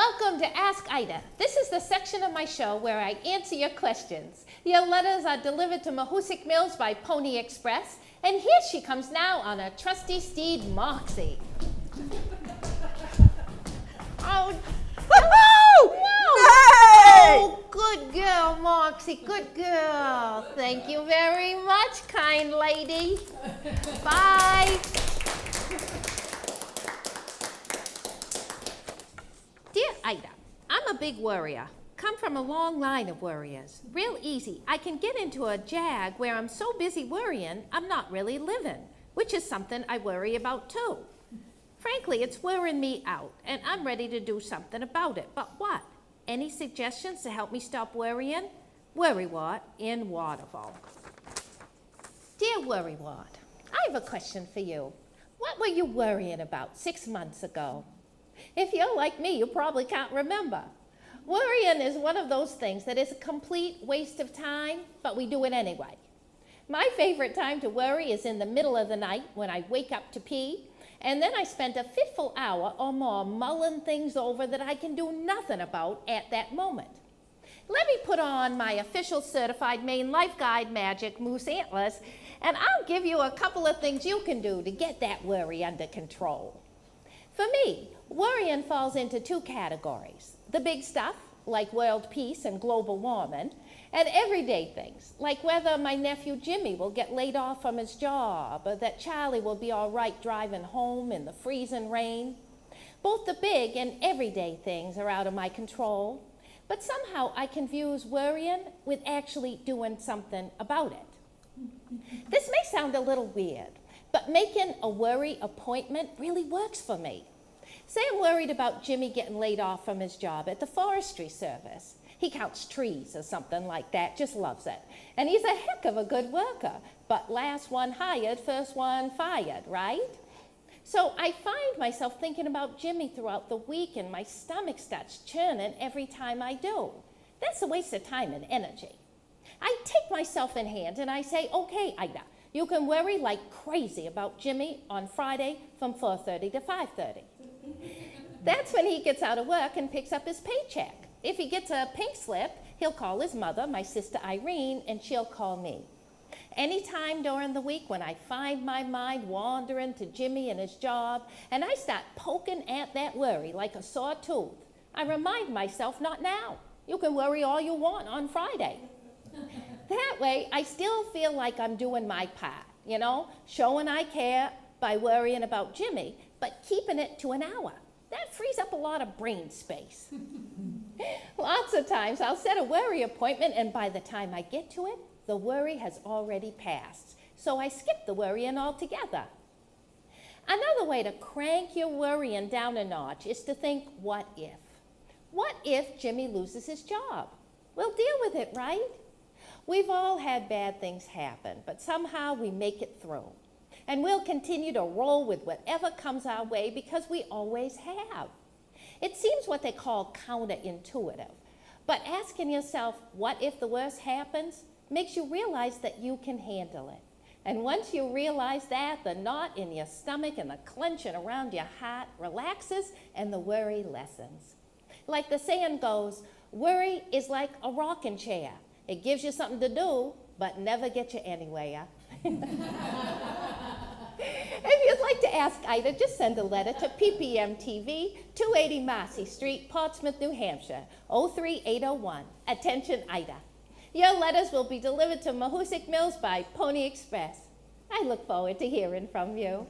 Welcome to Ask Ida. This is the section of my show where I answer your questions. Your letters are delivered to Mahoosuc Mills by Pony Express, and here she comes now on a trusty steed, Moxie. Oh, Woohoo! no! Hey! Oh, good girl, Moxie, good girl. Thank you very much, kind lady. Bye. Dear Ida, I'm a big worrier. Come from a long line of worriers. Real easy. I can get into a jag where I'm so busy worrying, I'm not really living, which is something I worry about too. Frankly, it's wearing me out, and I'm ready to do something about it. But what? Any suggestions to help me stop worrying? Worrywart in Waterville. Dear Worrywart, I have a question for you. What were you worrying about 6 months ago? If you're like me, you probably can't remember. Worrying is one of those things that is a complete waste of time, but we do it anyway. My favorite time to worry is in the middle of the night when I wake up to pee, and then I spend a fitful hour or more mulling things over that I can do nothing about at that moment. Let me put on my official certified Maine Life Guide magic moose antlers, and I'll give you a couple of things you can do to get that worry under control. For me, worrying falls into two categories. The big stuff, like world peace and global warming, and everyday things, like whether my nephew Jimmy will get laid off from his job, or that Charlie will be all right driving home in the freezing rain. Both the big and everyday things are out of my control, but somehow I confuse worrying with actually doing something about it. This may sound a little weird, but making a worry appointment really works for me. Say I'm worried about Jimmy getting laid off from his job at the Forestry Service. He counts trees or something like that, just loves it. And he's a heck of a good worker, but last one hired, first one fired, right? So I find myself thinking about Jimmy throughout the week, and my stomach starts churning every time I do. That's a waste of time and energy. I take myself in hand and I say, okay, Ida, you can worry like crazy about Jimmy on Friday from 4:30 to 5:30. That's when he gets out of work and picks up his paycheck. If he gets a pink slip, he'll call his mother, my sister Irene, and she'll call me. Anytime during the week when I find my mind wandering to Jimmy and his job, and I start poking at that worry like a sore tooth, I remind myself, not now. You can worry all you want on Friday. That way, I still feel like I'm doing my part, showing I care by worrying about Jimmy, but keeping it to an hour. That frees up a lot of brain space. Lots of times I'll set a worry appointment, and by the time I get to it, the worry has already passed. So I skip the worrying altogether. Another way to crank your worrying down a notch is to think, what if? What if Jimmy loses his job? We'll deal with it, right? We've all had bad things happen, but somehow we make it through. And we'll continue to roll with whatever comes our way because we always have. It seems what they call counterintuitive, but asking yourself, what if the worst happens, makes you realize that you can handle it. And once you realize that, the knot in your stomach and the clenching around your heart relaxes and the worry lessens. Like the saying goes, worry is like a rocking chair. It gives you something to do, but never gets you anywhere. If you'd like to ask Ida, just send a letter to PPM TV, 280 Marcy Street, Portsmouth, New Hampshire, 03801. Attention, Ida. Your letters will be delivered to Mahoosuc Mills by Pony Express. I look forward to hearing from you.